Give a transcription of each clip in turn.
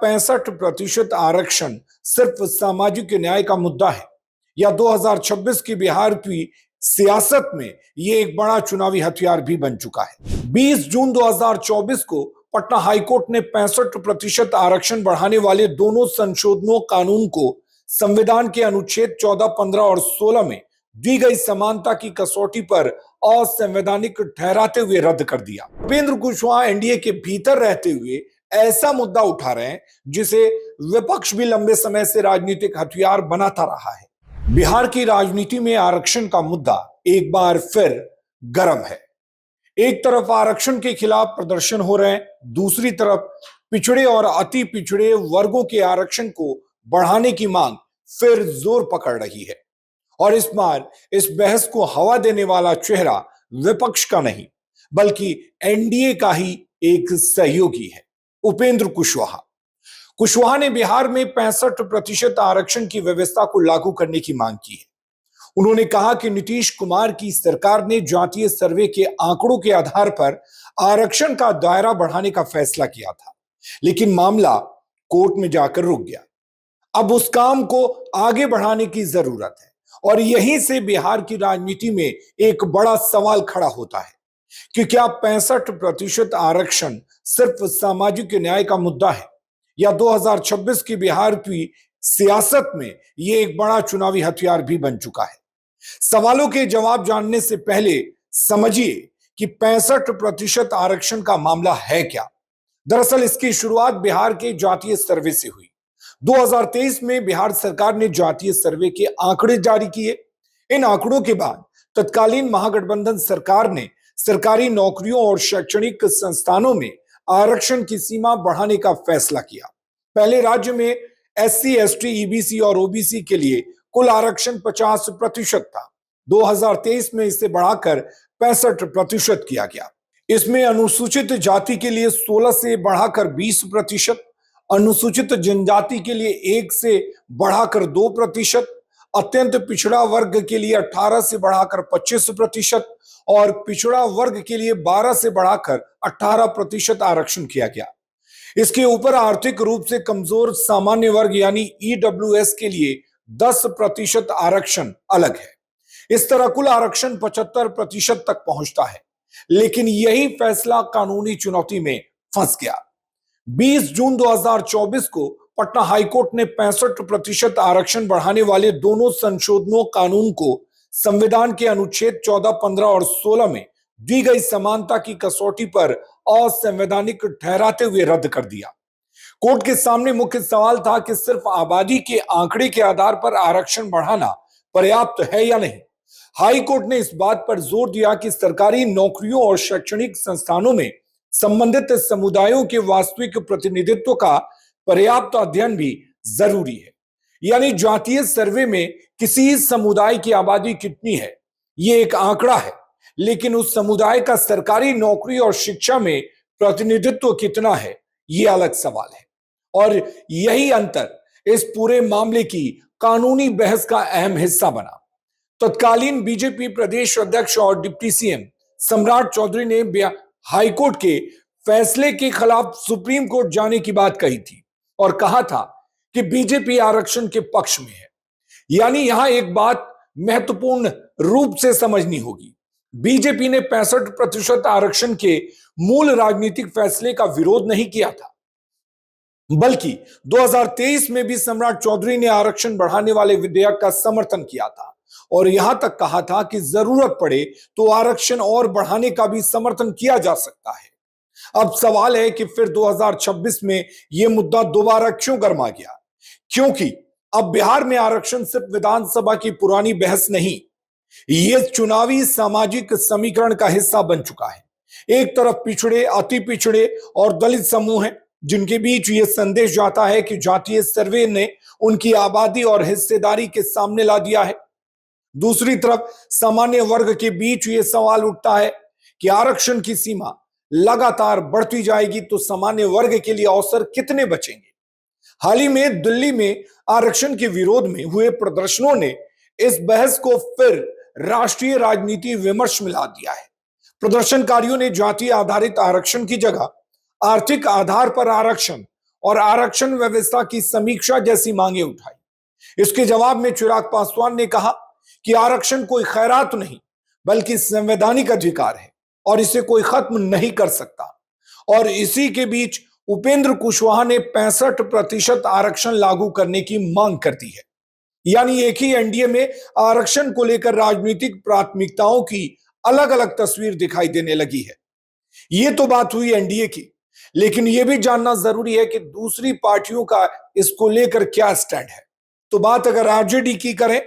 65% आरक्षण सिर्फ सामाजिक न्याय का मुद्दा है या 2026 की बिहार की सियासत में यह एक बड़ा चुनावी हथियार भी बन चुका है। 20 जून 2024 को पटना हाईकोर्ट ने 65% आरक्षण बढ़ाने वाले दोनों संशोधनों कानून को संविधान के अनुच्छेद 14, 15 और 16 में दी गई समानता की कसौटी पर असंवैधानिक ठहराते हुए रद्द कर दिया। उपेंद्र कुशवाहा एनडीए के भीतर रहते हुए ऐसा मुद्दा उठा रहे हैं जिसे विपक्ष भी लंबे समय से राजनीतिक हथियार बनाता रहा है। बिहार की राजनीति में आरक्षण का मुद्दा एक बार फिर गर्म है। एक तरफ आरक्षण के खिलाफ प्रदर्शन हो रहे हैं, दूसरी तरफ पिछड़े और अति पिछड़े वर्गों के आरक्षण को बढ़ाने की मांग फिर जोर पकड़ रही है। और इस बार इस बहस को हवा देने वाला चेहरा विपक्ष का नहीं बल्कि एनडीए का ही एक सहयोगी है, उपेंद्र कुशवाहा। कुशवाहा ने बिहार में 65% आरक्षण की व्यवस्था को लागू करने की मांग की है। उन्होंने कहा कि नीतीश कुमार की सरकार ने जातीय सर्वे के आंकड़ों के आधार पर आरक्षण का दायरा बढ़ाने का फैसला किया था, लेकिन मामला कोर्ट में जाकर रुक गया। अब उस काम को आगे बढ़ाने की जरूरत है और यहीं से बिहार की राजनीति में एक बड़ा सवाल खड़ा होता है कि क्या 65% आरक्षण सिर्फ सामाजिक न्याय का मुद्दा है या 2026 की बिहार की सियासत में यह एक बड़ा चुनावी हथियार भी बन चुका है। सवालों के जवाब जानने से पहले समझिए कि 65% आरक्षण का मामला है क्या। दरअसल इसकी शुरुआत बिहार के जातीय सर्वे से हुई। 2023 में बिहार सरकार ने जातीय सर्वे के आंकड़े जारी किए। इन आंकड़ों के बाद तत्कालीन महागठबंधन सरकार ने सरकारी नौकरियों और शैक्षणिक संस्थानों में आरक्षण की सीमा बढ़ाने का फैसला किया। पहले राज्य में एससी, एसटी, ईबीसी और ओबीसी के लिए कुल आरक्षण 50% था। 2023 में इसे बढ़ाकर 65% किया गया। इसमें अनुसूचित जाति के लिए 16 से बढ़ाकर 20%, अनुसूचित जनजाति के लिए 1 से बढ़ाकर 2%, अत्यंत पिछड़ा वर्ग के लिए 18 से बढ़ाकर 25% और पिछड़ा वर्ग के लिए 12 से बढ़ाकर 18% आरक्षण किया गया। इसके ऊपर आर्थिक रूप से कमजोर सामान्य वर्ग यानी ईडब्ल्यूएस के लिए 10% आरक्षण अलग है। इस तरह कुल आरक्षण 75% तक पहुंचता है, लेकिन यही फैसला कानूनी चुनौती में फंस गया। 20 जून 2024 को पटना हाईकोर्ट ने 65% आरक्षण बढ़ाने वाले दोनों संशोधनों कानून को संविधान के अनुच्छेद 14, 15 और 16 में दी गई समानता की कसौटी पर असंवैधानिक ठहराते हुए रद्द कर दिया। कोर्ट के सामने मुख्य सवाल था कि सिर्फ आबादी के आंकड़े के आधार पर आरक्षण बढ़ाना पर्याप्त है या नहीं। हाई कोर्ट ने इस बात पर जोर दिया कि सरकारी नौकरियों और शैक्षणिक संस्थानों में संबंधित समुदायों के वास्तविक प्रतिनिधित्व का पर्याप्त अध्ययन भी जरूरी है। यानी जातीय सर्वे में किसी समुदाय की आबादी कितनी है यह एक आंकड़ा है, लेकिन उस समुदाय का सरकारी नौकरी और शिक्षा में प्रतिनिधित्व कितना है यह अलग सवाल है। और यही अंतर इस पूरे मामले की कानूनी बहस का अहम हिस्सा बना। तत्कालीन बीजेपी प्रदेश अध्यक्ष और डिप्टी सीएम सम्राट चौधरी ने हाईकोर्ट के फैसले के खिलाफ सुप्रीम कोर्ट जाने की बात कही थी और कहा था कि बीजेपी आरक्षण के पक्ष में है। यानी यहां एक बात महत्वपूर्ण रूप से समझनी होगी। बीजेपी ने 65% आरक्षण के मूल राजनीतिक फैसले का विरोध नहीं किया था, बल्कि 2023 में भी सम्राट चौधरी ने आरक्षण बढ़ाने वाले विधेयक का समर्थन किया था और यहां तक कहा था कि जरूरत पड़े तो आरक्षण और बढ़ाने का भी समर्थन किया जा सकता है। अब सवाल है कि फिर 2026 में यह मुद्दा दोबारा क्यों गर्मा गया? क्योंकि अब बिहार में आरक्षण सिर्फ विधानसभा की पुरानी बहस नहीं, यह चुनावी सामाजिक समीकरण का हिस्सा बन चुका है। एक तरफ पिछड़े, अति पिछड़े और दलित समूह हैं, जिनके बीच यह संदेश जाता है कि जातीय सर्वे ने उनकी आबादी और हिस्सेदारी के सामने ला दिया है। दूसरी तरफ सामान्य वर्ग के बीच यह सवाल उठता है कि आरक्षण की सीमा लगातार बढ़ती जाएगी तो सामान्य वर्ग के लिए अवसर कितने बचेंगे। हाल ही में दिल्ली में आरक्षण के विरोध में हुए प्रदर्शनों ने इस बहस को फिर राष्ट्रीय राजनीति विमर्श में ला दिया है। प्रदर्शनकारियों ने जाति आधारित आरक्षण की जगह आर्थिक आधार पर आरक्षण और आरक्षण व्यवस्था की समीक्षा जैसी मांगे उठाई। इसके जवाब में चिराग पासवान ने कहा कि आरक्षण कोई खैरात नहीं बल्कि संवैधानिक अधिकार है और इसे कोई खत्म नहीं कर सकता। और इसी के बीच उपेंद्र कुशवाहा ने 65% आरक्षण लागू करने की मांग कर दी है। यानी एक ही एनडीए में आरक्षण को लेकर राजनीतिक प्राथमिकताओं की अलग अलग तस्वीर दिखाई देने लगी है। ये तो बात हुई एनडीए की, लेकिन यह भी जानना जरूरी है कि दूसरी पार्टियों का इसको लेकर क्या स्टैंड है। तो बात अगर आरजेडी की करें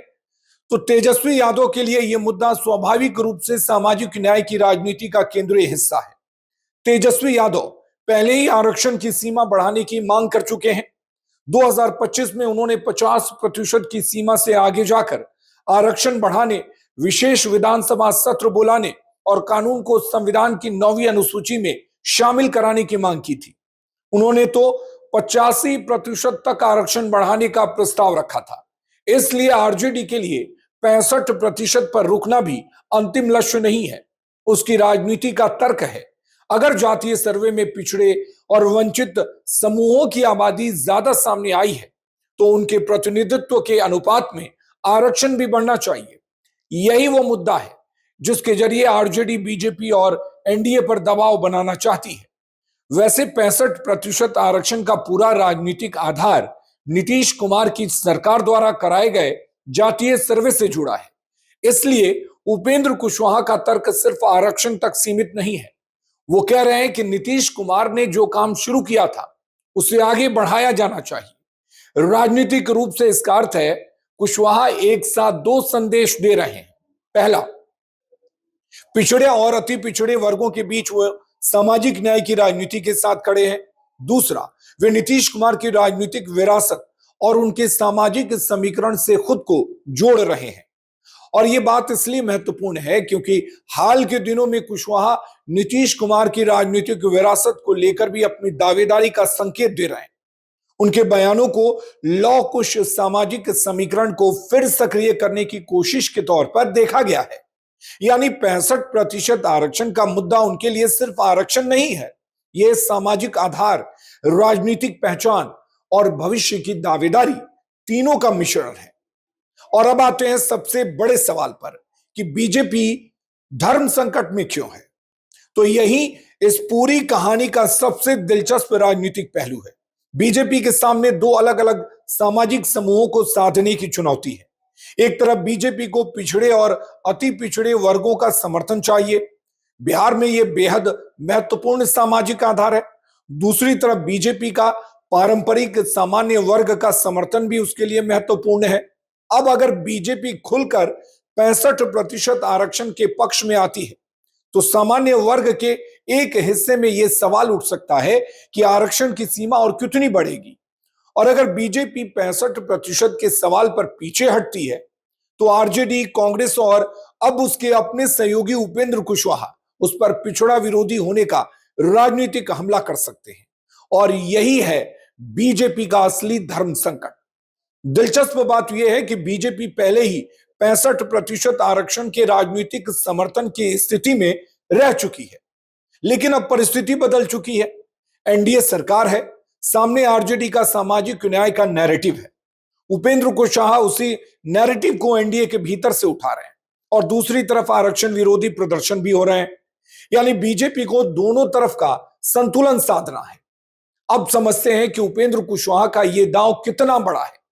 तो तेजस्वी यादव के लिए यह मुद्दा स्वाभाविक रूप से सामाजिक न्याय की राजनीति का केंद्रीय हिस्सा है। तेजस्वी यादव पहले ही आरक्षण की सीमा बढ़ाने की मांग कर चुके हैं। 2025 में उन्होंने 50% की सीमा से आगे जाकर आरक्षण बढ़ाने, विशेष विधानसभा सत्र बुलाने और कानून को संविधान की 9वीं अनुसूची में शामिल कराने की मांग की थी। उन्होंने तो 85% तक आरक्षण बढ़ाने का प्रस्ताव रखा था। इसलिए आरजेडी के लिए 65% पर रुकना भी अंतिम लक्ष्य नहीं है। उसकी राजनीति का तर्क है, अगर जातीय सर्वे में पिछड़े और वंचित समूहों की आबादी ज्यादा सामने आई है तो उनके प्रतिनिधित्व के अनुपात में आरक्षण भी बढ़ना चाहिए। यही वो मुद्दा है जिसके जरिए आरजेडी बीजेपी और एनडीए पर दबाव बनाना चाहती है। वैसे 65% आरक्षण का पूरा राजनीतिक आधार नीतीश कुमार की सरकार द्वारा कराए गए जातीय सर्वे से जुड़ा है। इसलिए उपेंद्र कुशवाहा का तर्क सिर्फ आरक्षण तक सीमित नहीं है। वो कह रहे हैं कि नीतीश कुमार ने जो काम शुरू किया था उसे आगे बढ़ाया जाना चाहिए। राजनीतिक रूप से इसका अर्थ है कुशवाहा एक साथ दो संदेश दे रहे हैं। पहला, पिछड़े और अति पिछड़े वर्गों के बीच वो सामाजिक न्याय की राजनीति के साथ खड़े हैं। दूसरा, वे नीतीश कुमार की राजनीतिक विरासत और उनके सामाजिक समीकरण से खुद को जोड़ रहे हैं। और यह बात इसलिए महत्वपूर्ण है क्योंकि हाल के दिनों में कुशवाहा नीतीश कुमार की राजनीतिक विरासत को लेकर भी अपनी दावेदारी का संकेत दे रहे हैं। उनके बयानों को लौ कुश सामाजिक समीकरण को फिर सक्रिय करने की कोशिश के तौर पर देखा गया है। यानी 65% आरक्षण का मुद्दा उनके लिए सिर्फ आरक्षण नहीं है, यह सामाजिक आधार, राजनीतिक पहचान और भविष्य की दावेदारी तीनों का मिश्रण है। और अब आते हैं सबसे बड़े सवाल पर कि बीजेपी धर्म संकट में क्यों है। तो यही इस पूरी कहानी का सबसे दिलचस्प राजनीतिक पहलू है। बीजेपी के सामने दो अलग अलग सामाजिक समूहों को साधने की चुनौती है। एक तरफ बीजेपी को पिछड़े और अति पिछड़े वर्गों का समर्थन चाहिए। बिहार में यह बेहद महत्वपूर्ण सामाजिक आधार है। दूसरी तरफ बीजेपी का पारंपरिक सामान्य वर्ग का समर्थन भी उसके लिए महत्वपूर्ण है। अब अगर बीजेपी खुलकर 65% आरक्षण के पक्ष में आती है तो सामान्य वर्ग के एक हिस्से में यह सवाल उठ सकता है कि आरक्षण की सीमा और कितनी बढ़ेगी। और अगर बीजेपी 65% के सवाल पर पीछे हटती है तो आरजेडी, कांग्रेस और अब उसके अपने सहयोगी उपेंद्र कुशवाहा उस पर पिछड़ा विरोधी होने का राजनीतिक हमला कर सकते हैं। और यही है बीजेपी का असली धर्म संकट। दिलचस्प बात यह है कि बीजेपी पहले ही 65% आरक्षण के राजनीतिक समर्थन की स्थिति में रह चुकी है, लेकिन अब परिस्थिति बदल चुकी है। एनडीए सरकार है, सामने आरजेडी का सामाजिक न्याय का नैरेटिव है। उपेंद्र कुशवाहा उसी नैरेटिव को एनडीए के भीतर से उठा रहे हैं और दूसरी तरफ आरक्षण विरोधी प्रदर्शन भी हो रहे हैं। यानी बीजेपी को दोनों तरफ का संतुलन साधना है। अब समझते हैं कि उपेंद्र कुशवाहा का यह दांव कितना बड़ा है।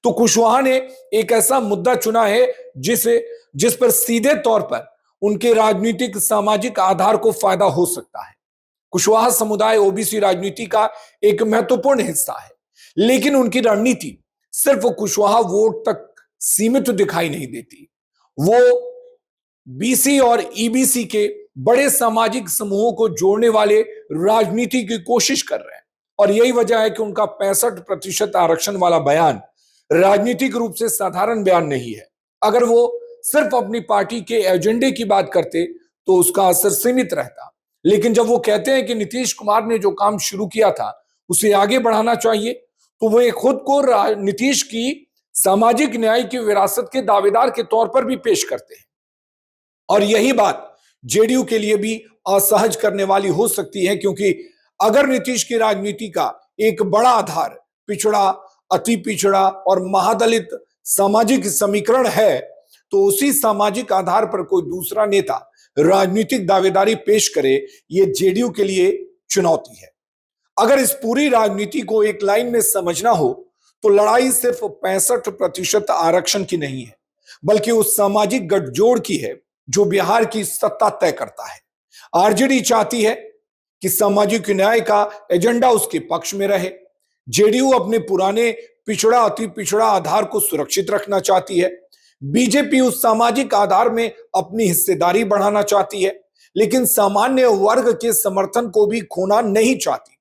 तो कुशवाहा ने एक ऐसा मुद्दा चुना है जिस पर सीधे तौर पर उनके राजनीतिक सामाजिक आधार को फायदा हो सकता है। कुशवाहा समुदाय ओबीसी राजनीति का एक महत्वपूर्ण हिस्सा है, लेकिन उनकी रणनीति सिर्फ कुशवाहा वोट तक सीमित दिखाई नहीं देती। वो बीसी और ईबीसी के बड़े सामाजिक समूहों को जोड़ने वाले राजनीति की कोशिश कर रहे हैं। और यही वजह है कि उनका 65% आरक्षण वाला बयान राजनीतिक रूप से साधारण बयान नहीं है। अगर वो सिर्फ अपनी पार्टी के एजेंडे की बात करते तो उसका असर सीमित रहता, लेकिन जब वो कहते हैं कि नीतीश कुमार ने जो काम शुरू किया था उसे आगे बढ़ाना चाहिए तो वो खुद को नीतीश की सामाजिक न्याय की विरासत के दावेदार के तौर पर भी पेश करते हैं। और यही बात जेडीयू के लिए भी असहज करने वाली हो सकती है, क्योंकि अगर नीतीश की राजनीति का एक बड़ा आधार पिछड़ा, अति पिछड़ा और महादलित सामाजिक समीकरण है, तो उसी सामाजिक आधार पर कोई दूसरा नेता राजनीतिक दावेदारी पेश करे, ये जेडीयू के लिए चुनौती है। अगर इस पूरी राजनीति को एक लाइन में समझना हो तो लड़ाई सिर्फ 65% आरक्षण की नहीं है, बल्कि उस सामाजिक गठजोड़ की है जो बिहार की सत्ता तय करता है। आरजेडी चाहती है कि सामाजिक न्याय का एजेंडा उसके पक्ष में रहे। जेडीयू अपने पुराने पिछड़ा अति पिछड़ा आधार को सुरक्षित रखना चाहती है। बीजेपी उस सामाजिक आधार में अपनी हिस्सेदारी बढ़ाना चाहती है, लेकिन सामान्य वर्ग के समर्थन को भी खोना नहीं चाहती।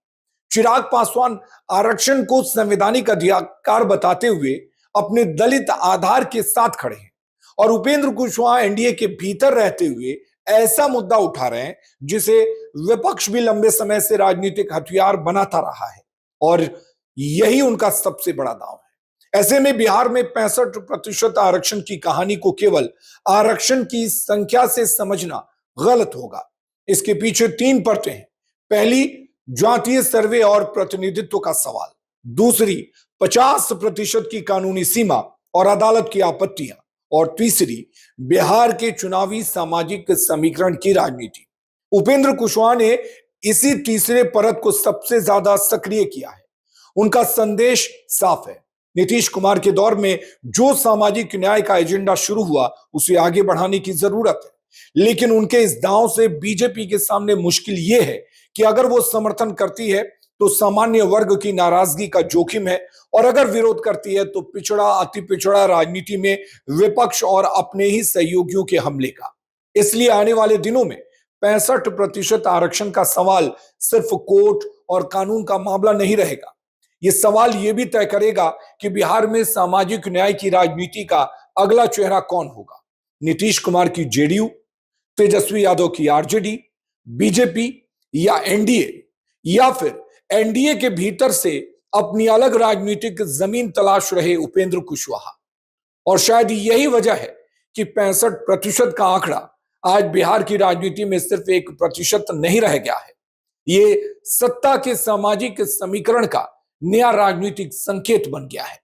चिराग पासवान आरक्षण को संवैधानिक अधिकार बताते हुए अपने दलित आधार के साथ खड़े हैं, और उपेंद्र कुशवाहा एनडीए के भीतर रहते हुए ऐसा मुद्दा उठा रहे हैं जिसे विपक्ष भी लंबे समय से राजनीतिक हथियार बनाता रहा है, और यही उनका सबसे बड़ा दांव है। ऐसे में बिहार में 65% आरक्षण की कहानी को केवल आरक्षण की संख्या से समझना गलत होगा। इसके पीछे 3 परतें हैं। पहली, जातीय सर्वे और प्रतिनिधित्व का सवाल। दूसरी, 50% की कानूनी सीमा और अदालत की आपत्तियां। और तीसरी, बिहार के चुनावी सामाजिक समीकरण की राजनीति। उपेंद्र कुशवाहा ने इसी तीसरे परत को सबसे ज्यादा सक्रिय किया है। उनका संदेश साफ है। नीतीश कुमार के दौर में जो सामाजिक न्याय का एजेंडा शुरू हुआ उसे आगे बढ़ाने की जरूरत है, लेकिन उनके इस दांव से बीजेपी के सामने मुश्किल यह है कि अगर वो समर्थन करती है तो सामान्य वर्ग की नाराजगी का जोखिम है, और अगर विरोध करती है तो पिछड़ा अति पिछड़ा राजनीति में विपक्ष और अपने ही सहयोगियों के हमले का। इसलिए आने वाले दिनों में 65% आरक्षण का सवाल सिर्फ कोर्ट और कानून का मामला नहीं रहेगा। यह सवाल यह भी तय करेगा कि बिहार में सामाजिक न्याय की राजनीति का अगला चेहरा कौन होगा। नीतीश कुमार की जेडीयू, तेजस्वी यादव की आरजेडी, बीजेपी या एनडीए, या फिर एनडीए के भीतर से अपनी अलग राजनीतिक जमीन तलाश रहे उपेंद्र कुशवाहा। और शायद यही वजह है कि 65% का आंकड़ा आज बिहार की राजनीति में सिर्फ 1% नहीं रह गया है। ये सत्ता के सामाजिक समीकरण का नया राजनीतिक संकेत बन गया है।